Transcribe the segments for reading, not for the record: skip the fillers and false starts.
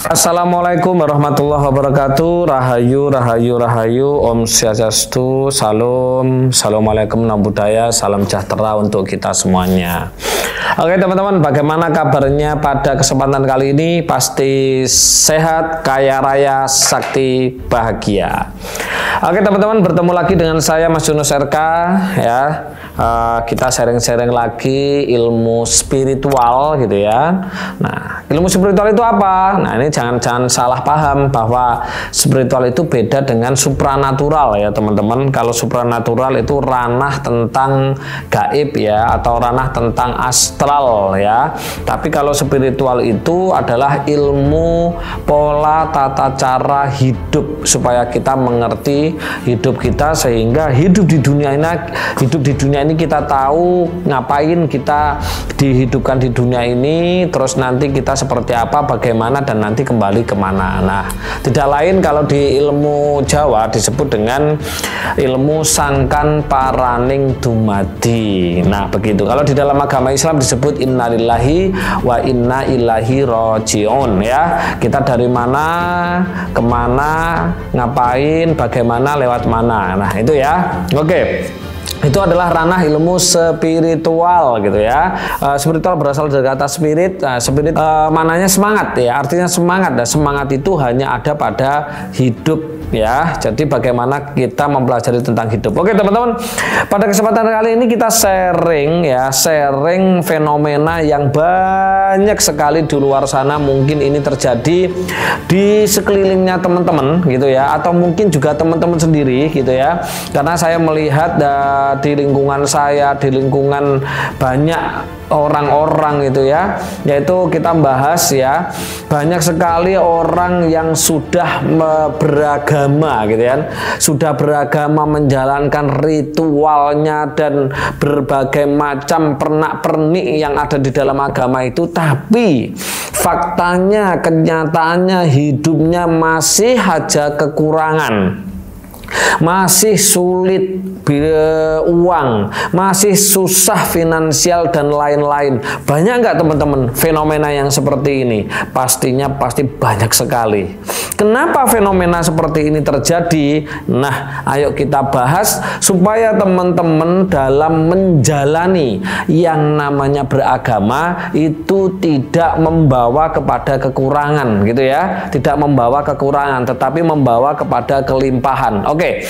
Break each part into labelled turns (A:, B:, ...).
A: Assalamualaikum warahmatullahi wabarakatuh. Rahayu, rahayu, rahayu. Om Swastiastu. Salam. Assalamualaikum, Namo Buddhaya. Salam sejahtera untuk kita semuanya. Oke teman-teman, bagaimana kabarnya pada kesempatan kali ini? Pasti sehat, kaya raya, sakti, bahagia. Oke teman-teman, bertemu lagi dengan saya Mas Yunus RK ya. Kita sharing-sharing lagi ilmu spiritual gitu ya. Nah, ilmu spiritual itu apa? Nah, ini jangan salah paham bahwa spiritual itu beda dengan supranatural ya teman-teman. Kalau supranatural itu ranah tentang gaib ya, atau ranah tentang astral ya. Tapi kalau spiritual itu adalah ilmu pola tata cara hidup, supaya kita mengerti hidup kita, sehingga hidup di dunia ini kita tahu ngapain kita dihidupkan di dunia ini, terus nanti kita seperti apa, bagaimana, dan nanti kembali kemana. Nah, tidak lain kalau di ilmu Jawa disebut dengan ilmu sangkan paraning dumadi. Nah, begitu. Kalau di dalam agama Islam disebut innalillahi wa inna ilaihi rajiun ya. Kita dari mana, kemana, ngapain, bagaimana, lewat mana. Nah, itu ya. Oke. Itu adalah ranah ilmu spiritual gitu ya. Spiritual berasal dari kata spirit. Spirit mananya semangat ya, artinya semangat. Dan semangat itu hanya ada pada hidup ya. Jadi bagaimana kita mempelajari tentang hidup. Oke teman-teman, pada kesempatan kali ini kita sharing fenomena yang banyak sekali di luar sana. Mungkin ini terjadi di sekelilingnya teman-teman gitu ya, atau mungkin juga teman-teman sendiri gitu ya. Karena saya melihat di lingkungan saya, di lingkungan banyak orang-orang gitu ya, yaitu kita bahas ya, banyak sekali orang yang sudah beragama gitu kan, sudah beragama, menjalankan ritualnya dan berbagai macam pernak-pernik yang ada di dalam agama itu, tapi faktanya, kenyataannya hidupnya masih aja kekurangan, masih sulit uang, masih susah finansial dan lain-lain. Banyak nggak teman-teman fenomena yang seperti ini? Pastinya pasti banyak sekali. Kenapa fenomena seperti ini terjadi? Nah, ayo kita bahas supaya teman-teman dalam menjalani yang namanya beragama itu tidak membawa kepada kekurangan gitu ya. Tidak membawa kekurangan, tetapi membawa kepada kelimpahan. Oke.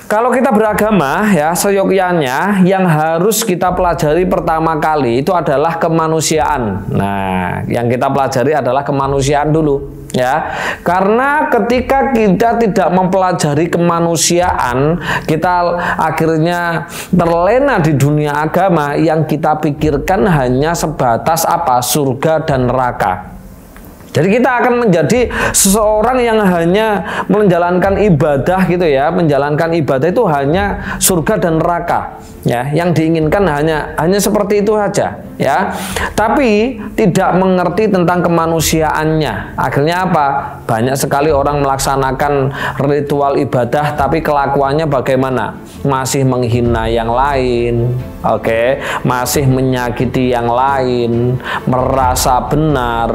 A: Kalau kita beragama ya, seyogyanya yang harus kita pelajari pertama kali itu adalah kemanusiaan. Nah, yang kita pelajari adalah kemanusiaan dulu ya. Karena ketika kita tidak mempelajari kemanusiaan, kita akhirnya terlena di dunia agama. Yang kita pikirkan hanya sebatas apa? Surga dan neraka. Jadi kita akan menjadi seseorang yang hanya menjalankan ibadah gitu ya, menjalankan ibadah itu hanya surga dan neraka ya, yang diinginkan hanya seperti itu saja ya. Tapi tidak mengerti tentang kemanusiaannya. Akhirnya apa? Banyak sekali orang melaksanakan ritual ibadah tapi kelakuannya bagaimana? Masih menghina yang lain, oke, masih menyakiti yang lain, merasa benar.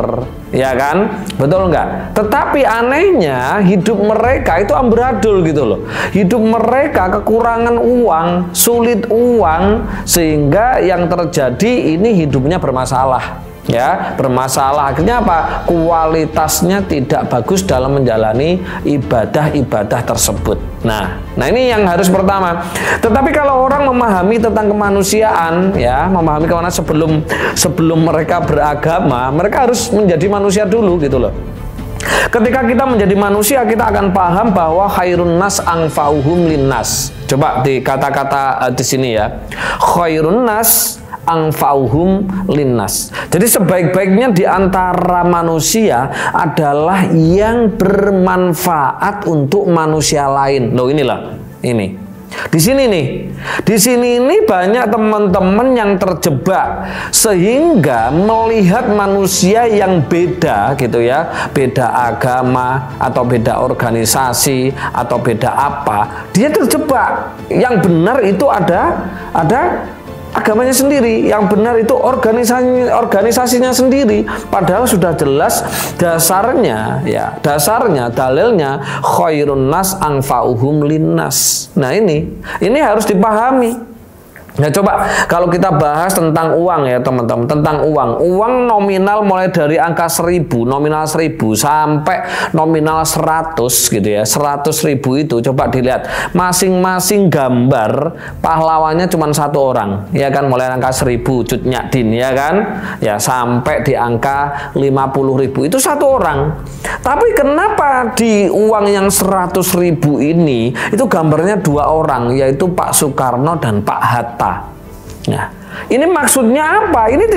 A: Ya kan? Betul nggak? Tetapi anehnya hidup mereka itu amburadul gitu loh. Hidup mereka kekurangan uang, sulit uang, sehingga yang terjadi ini hidupnya bermasalah. Ya, bermasalah. Akhirnya apa? Kualitasnya tidak bagus dalam menjalani ibadah-ibadah tersebut. Nah ini yang harus pertama. Tetapi kalau orang memahami tentang kemanusiaan ya, memahami kemana sebelum mereka beragama, mereka harus menjadi manusia dulu gitu loh. Ketika kita menjadi manusia, kita akan paham bahwa khairun nas anfa'uhum linnas. Coba di kata-kata di sini ya. Khairun nas anfa'uhum linnas. Jadi sebaik-baiknya di antara manusia adalah yang bermanfaat untuk manusia lain. Loh inilah, ini. Di sini ini banyak teman-teman yang terjebak sehingga melihat manusia yang beda gitu ya, beda agama atau beda organisasi atau beda apa, dia terjebak. Yang benar itu ada agamanya sendiri, yang benar itu organisasinya sendiri. Padahal sudah jelas dasarnya, ya, dasarnya, dalilnya khairun nas anfa'uhum linnas. Nah ini harus dipahami. Nah coba kalau kita bahas tentang uang ya teman-teman, tentang uang nominal mulai dari angka 1000, nominal 1000 sampai nominal 100 gitu ya, 100.000 itu coba dilihat masing-masing gambar pahlawannya cuma satu orang, ya kan, mulai angka 1000 Cut Nyak-Din, ya kan, ya sampai di angka 50.000 itu satu orang. Tapi kenapa di uang yang 100.000 ini itu gambarnya dua orang, yaitu Pak Soekarno dan Pak Hatta? Nah, ini maksudnya apa? Ini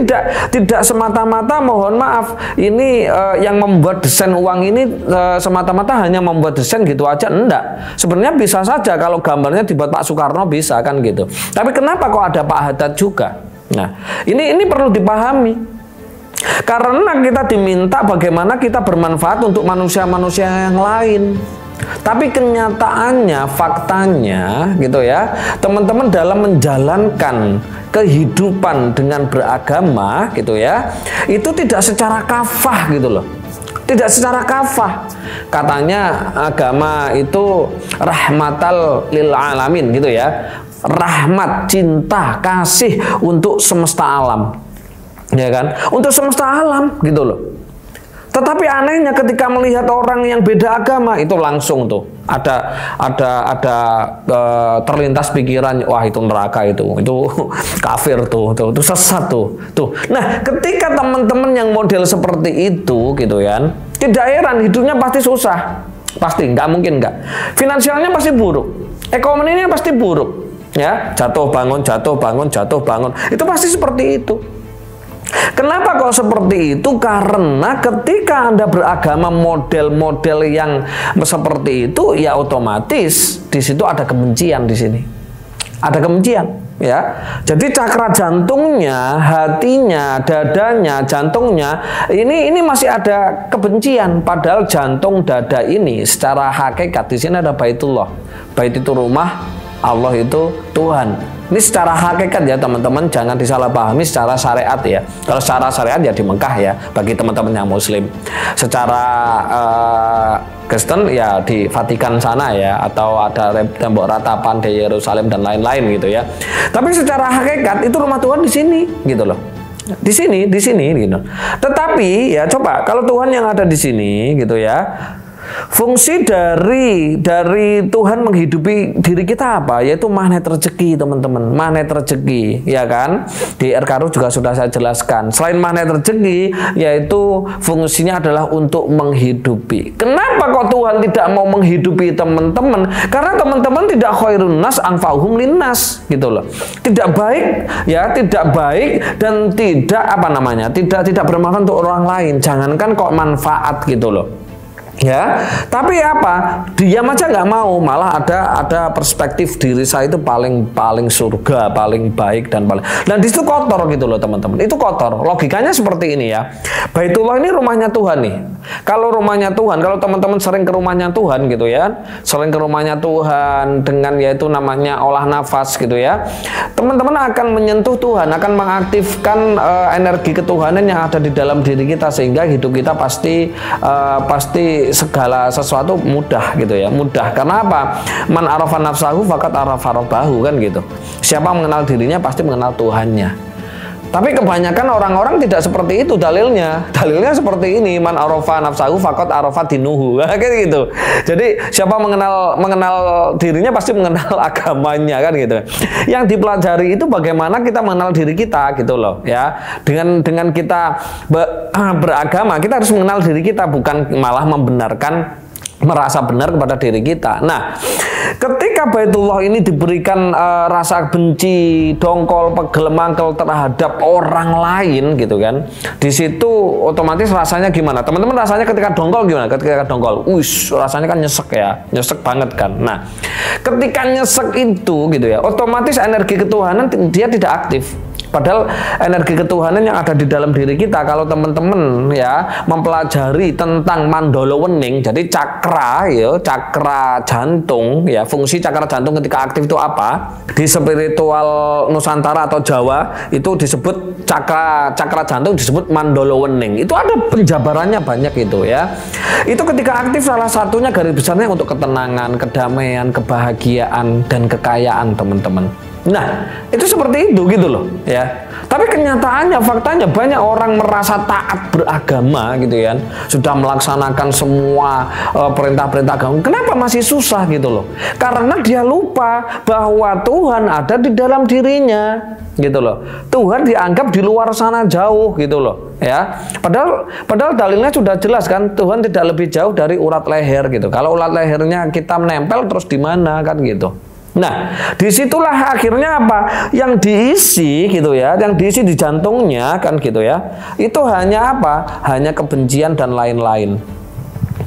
A: tidak semata-mata, mohon maaf, ini yang membuat desain uang ini semata-mata hanya membuat desain gitu aja, enggak. Sebenarnya bisa saja kalau gambarnya dibuat Pak Soekarno, bisa kan gitu. Tapi kenapa kok ada Pak Hatta juga? Nah, ini perlu dipahami. Karena kita diminta bagaimana kita bermanfaat untuk manusia-manusia yang lain. Tapi kenyataannya, faktanya gitu ya, teman-teman dalam menjalankan kehidupan dengan beragama gitu ya, itu tidak secara kafah gitu loh. Tidak secara kafah. Katanya agama itu rahmatal lil alamin gitu ya. Rahmat, cinta, kasih untuk semesta alam. Ya kan? Untuk semesta alam gitu loh. Tetapi anehnya ketika melihat orang yang beda agama itu langsung tuh ada terlintas pikiran, wah itu neraka, itu kafir itu sesat tuh. Nah, ketika teman-teman yang model seperti itu gitu ya, tidak heran hidupnya pasti susah, pasti nggak mungkin nggak. Finansialnya pasti buruk, ekonominya pasti buruk, ya, jatuh bangun, itu pasti seperti itu. Kenapa kok seperti itu? Karena ketika Anda beragama model-model yang seperti itu, ya otomatis di situ ada kebencian di sini. Ada kebencian, ya. Jadi cakra jantungnya, hatinya, dadanya, jantungnya ini masih ada kebencian. Padahal jantung dada ini secara hakikat di sini ada Baitullah. Bait itu rumah, Allah itu Tuhan. Ini secara hakikat ya teman-teman, jangan disalahpahami secara syariat ya. Kalau secara syariat ya di Mekah ya, bagi teman-teman yang Muslim. Secara Kristen ya di Vatikan sana ya, atau ada tembok ratapan di Yerusalem dan lain-lain gitu ya. Tapi secara hakikat itu rumah Tuhan di sini gitu loh. Di sini gitu. Tetapi ya coba kalau Tuhan yang ada di sini gitu ya, fungsi dari Tuhan menghidupi diri kita apa? Yaitu magnet rezeki, teman-teman. Magnet rezeki, ya kan? Di RKRU juga sudah saya jelaskan. Selain magnet rezeki, yaitu fungsinya adalah untuk menghidupi. Kenapa kok Tuhan tidak mau menghidupi teman-teman? Karena teman-teman tidak khairun nas anfa'uhum linnas, gitu loh. Tidak baik, ya, tidak baik dan tidak tidak bermanfaat untuk orang lain. Jangankan kok manfaat gitu loh. Ya, tapi apa? Diam aja nggak mau, malah ada perspektif diri saya itu paling surga, paling baik dan di situ kotor gitu loh teman-teman. Itu kotor. Logikanya seperti ini ya. Baitullah ini rumahnya Tuhan nih. Kalau rumahnya Tuhan, kalau teman-teman sering ke rumahnya Tuhan gitu ya, sering ke rumahnya Tuhan dengan yaitu namanya olah nafas gitu ya, teman-teman akan menyentuh Tuhan, akan mengaktifkan energi ketuhanan yang ada di dalam diri kita, sehingga hidup kita pasti segala sesuatu mudah gitu ya, mudah. Karena apa? Man arafa nafsahu faqad arafa rabbahu, kan gitu. Siapa mengenal dirinya pasti mengenal Tuhannya. Tapi kebanyakan orang-orang tidak seperti itu dalilnya. Dalilnya seperti ini, man arafa nafsahu faqad arafa dinuhu. Kayak gitu. Jadi siapa mengenal dirinya pasti mengenal agamanya, kan gitu. Yang dipelajari itu bagaimana kita mengenal diri kita gitu loh, ya. Dengan kita beragama, kita harus mengenal diri kita, bukan malah merasa benar kepada diri kita. Nah, ketika Baitullah ini diberikan rasa benci, dongkol, pegel, mangkel terhadap orang lain gitu kan, di situ otomatis rasanya gimana? Teman-teman rasanya ketika dongkol gimana? Ketika dongkol, rasanya kan nyesek ya, nyesek banget kan. Nah, ketika nyesek itu gitu ya, otomatis energi ketuhanan dia tidak aktif. Padahal energi ketuhanan yang ada di dalam diri kita, kalau teman-teman ya mempelajari tentang Mandala Wening, jadi cakra ya, cakra jantung ya, fungsi cakra jantung ketika aktif itu apa? Di spiritual Nusantara atau Jawa itu disebut cakra jantung disebut Mandala Wening. Itu ada penjabarannya banyak itu ya. Itu ketika aktif salah satunya garis besarnya untuk ketenangan, kedamaian, kebahagiaan dan kekayaan, teman-teman. Nah, itu seperti itu gitu loh ya. Tapi kenyataannya, faktanya banyak orang merasa taat beragama gitu ya, sudah melaksanakan semua perintah-perintah agama. Kenapa masih susah gitu loh? Karena dia lupa bahwa Tuhan ada di dalam dirinya gitu loh. Tuhan dianggap di luar sana jauh gitu loh ya. Padahal dalilnya sudah jelas kan, Tuhan tidak lebih jauh dari urat leher gitu. Kalau urat lehernya kita menempel terus di mana kan gitu. Nah, disitulah akhirnya apa? Yang diisi gitu ya, yang diisi di jantungnya kan gitu ya. Itu hanya apa? Hanya kebencian dan lain-lain.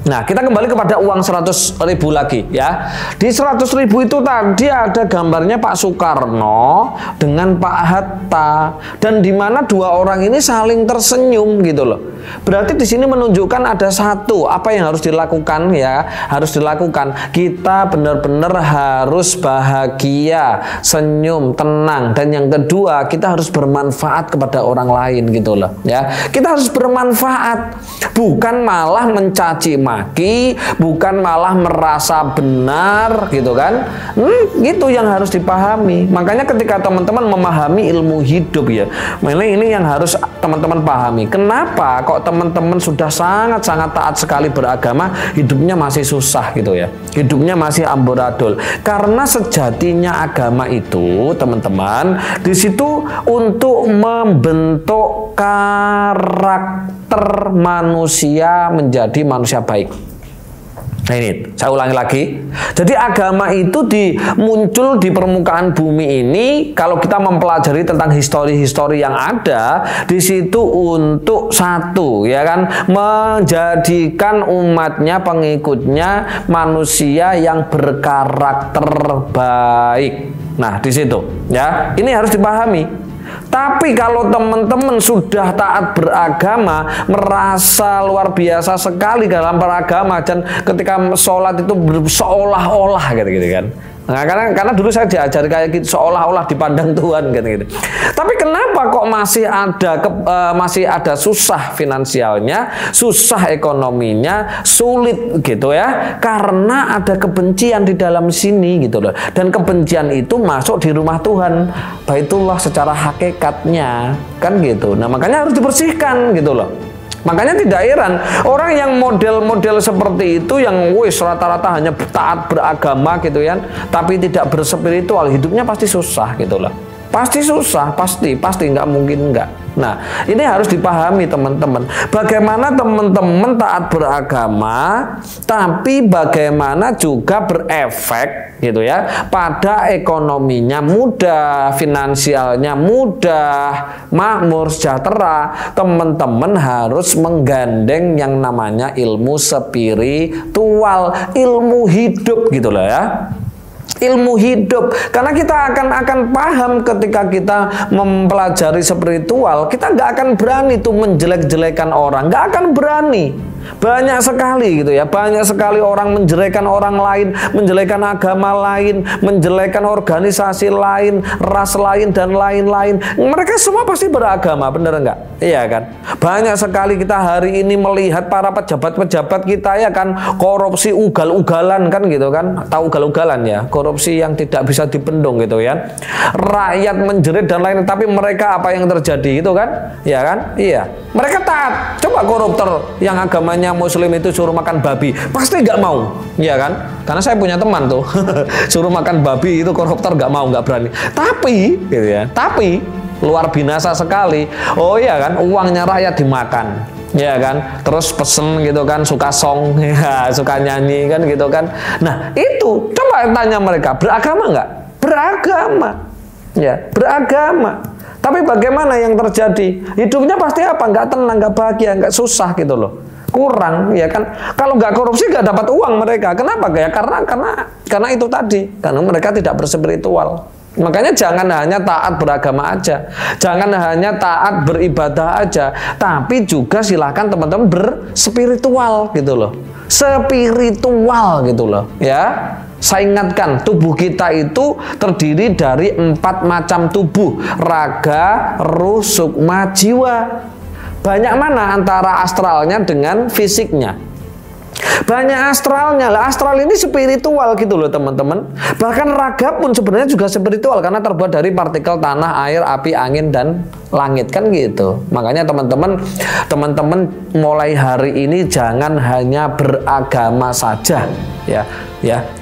A: Nah, kita kembali kepada uang 100.000 lagi ya. Di 100.000 itu tadi ada gambarnya Pak Soekarno dengan Pak Hatta, dan di mana dua orang ini saling tersenyum gitu loh. Berarti di sini menunjukkan ada satu apa yang harus dilakukan ya, harus dilakukan. Kita benar-benar harus bahagia, senyum, tenang, dan yang kedua kita harus bermanfaat kepada orang lain gitu loh ya. Kita harus bermanfaat, bukan malah mencaci maki, bukan malah merasa benar gitu kan. Gitu yang harus dipahami. Makanya ketika teman-teman memahami ilmu hidup ya, ini yang harus teman-teman pahami. Kenapa kok teman-teman sudah sangat-sangat taat sekali beragama, hidupnya masih susah gitu ya, hidupnya masih amburadul? Karena sejatinya agama itu, teman-teman, di situ untuk membentuk karakter manusia menjadi manusia baik. Nah ini, saya ulangi lagi. Jadi agama itu muncul di permukaan bumi ini, kalau kita mempelajari tentang histori-histori yang ada, di situ untuk satu, ya kan, menjadikan umatnya, pengikutnya, manusia yang berkarakter baik. Nah, di situ, ya, ini harus dipahami. Tapi kalau teman-teman sudah taat beragama, merasa luar biasa sekali dalam beragama, dan ketika sholat itu seolah-olah gitu kan. Nah, karena dulu saya diajari kayak gitu, seolah-olah dipandang Tuhan gitu. Tapi kenapa kok masih ada susah finansialnya, susah ekonominya, sulit gitu ya? Karena ada kebencian di dalam sini gitu loh. Dan kebencian itu masuk di rumah Tuhan, Baitullah secara hakikatnya kan gitu. Nah, makanya harus dibersihkan gitu loh. Makanya tidak heran orang yang model-model seperti itu, yang rata-rata hanya taat beragama gitu ya, tapi tidak berspiritual, hidupnya pasti susah gitu loh. Pasti susah, pasti nggak mungkin nggak. Nah, ini harus dipahami teman-teman. Bagaimana teman-teman taat beragama, tapi bagaimana juga berefek gitu ya pada ekonominya mudah, finansialnya mudah, makmur, sejahtera. Teman-teman harus menggandeng yang namanya ilmu spiritual, ilmu hidup gitu loh ya. Ilmu hidup, karena kita akan paham ketika kita mempelajari spiritual, kita nggak akan berani tuh menjelek-jelekan orang, nggak akan berani. Banyak sekali gitu ya, banyak sekali orang menjelekan orang lain, menjelekan agama lain, menjelekan organisasi lain, ras lain, dan lain-lain. Mereka semua pasti beragama, bener enggak? Iya kan? Banyak sekali kita hari ini melihat para pejabat-pejabat kita ya kan, korupsi ugal-ugalan kan gitu kan. Tahu ugal-ugalan ya? Korupsi yang tidak bisa dibendung gitu ya. Rakyat menjerit dan lain, tapi mereka apa yang terjadi gitu kan? Iya kan? Iya. Mereka taat. Coba koruptor yang agamanya Muslim itu suruh makan babi, pasti nggak mau, ya kan? Karena saya punya teman tuh, suruh makan babi itu koruptor nggak mau, nggak berani. Tapi, gitu ya, tapi luar binasa sekali. Oh iya kan, uangnya rakyat dimakan, ya kan? Terus pesen gitu kan, suka song, ya, suka nyanyi kan gitu kan. Nah itu, coba tanya mereka, beragama nggak? Beragama, ya, beragama. Tapi bagaimana yang terjadi? Hidupnya pasti apa? Nggak tenang, nggak bahagia, nggak susah gitu loh. Kurang, ya kan? Kalau nggak korupsi nggak dapat uang mereka. Kenapa? Ya karena itu tadi. Karena mereka tidak berspiritual. Makanya jangan hanya taat beragama aja, jangan hanya taat beribadah aja, tapi juga silahkan teman-teman berspiritual gitu loh, spiritual gitu loh ya. Saya ingatkan, tubuh kita itu terdiri dari 4 macam tubuh, raga, ruh, sukma, jiwa. Banyak mana antara astralnya dengan fisiknya? Banyak astralnya lah. Astral ini spiritual gitu loh teman-teman. Bahkan raga pun sebenarnya juga spiritual karena terbuat dari partikel tanah, air, api, angin, dan langit kan gitu. Makanya teman-teman mulai hari ini jangan hanya beragama saja ya.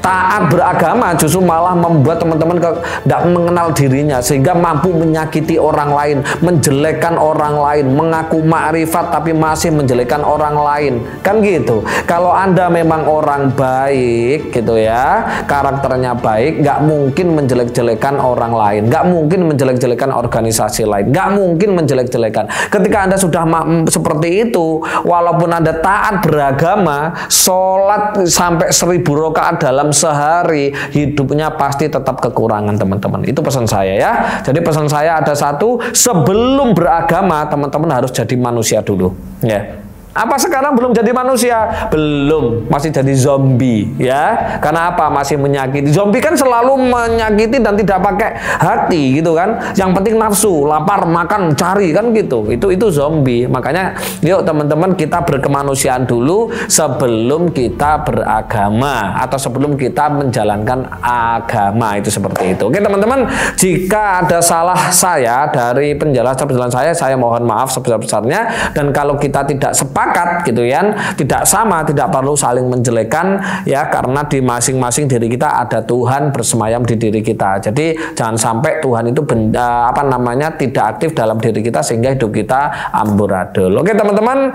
A: Taat beragama justru malah membuat teman-teman tidak mengenal dirinya sehingga mampu menyakiti orang lain, menjelekkan orang lain, mengaku makrifat tapi masih menjelekkan orang lain kan gitu. Kalau Anda memang orang baik gitu ya, karakternya baik, nggak mungkin menjelek-jelekan orang lain, nggak mungkin menjelek-jelekan organisasi lain, nggak mungkin menjelek-jelekan. Ketika Anda sudah seperti itu, walaupun Anda taat beragama, sholat sampai 1000 rakaat dalam sehari, hidupnya pasti tetap kekurangan teman-teman. Itu pesan saya ya. Jadi pesan saya ada satu, sebelum beragama teman-teman harus jadi manusia dulu ya. Apa sekarang belum jadi manusia? Belum, masih jadi zombie ya. Karena apa? Masih menyakiti. Zombie kan selalu menyakiti dan tidak pakai hati gitu kan. Yang penting nafsu, lapar, makan, cari kan gitu. Itu zombie. Makanya yuk teman-teman kita berkemanusiaan dulu sebelum kita beragama atau sebelum kita menjalankan agama, itu seperti itu. Oke teman-teman, jika ada salah saya dari penjelasan saya mohon maaf sebesar-besarnya. Dan kalau kita tidak sepakat gitu ya, tidak sama, tidak perlu saling menjelekan ya, karena di masing-masing diri kita ada Tuhan bersemayam di diri kita. Jadi jangan sampai Tuhan itu tidak aktif dalam diri kita sehingga hidup kita amburadul. Oke teman-teman,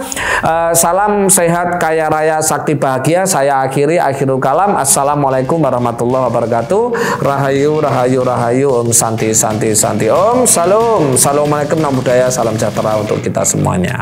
A: salam sehat, kaya raya, sakti bahagia. Saya akhirul kalam. Assalamualaikum warahmatullahi wabarakatuh. Rahayu, rahayu, rahayu. Om santi, santi, santi. Om salam. Assalamualaikum, namo buddhaya, salam sejahtera untuk kita semuanya.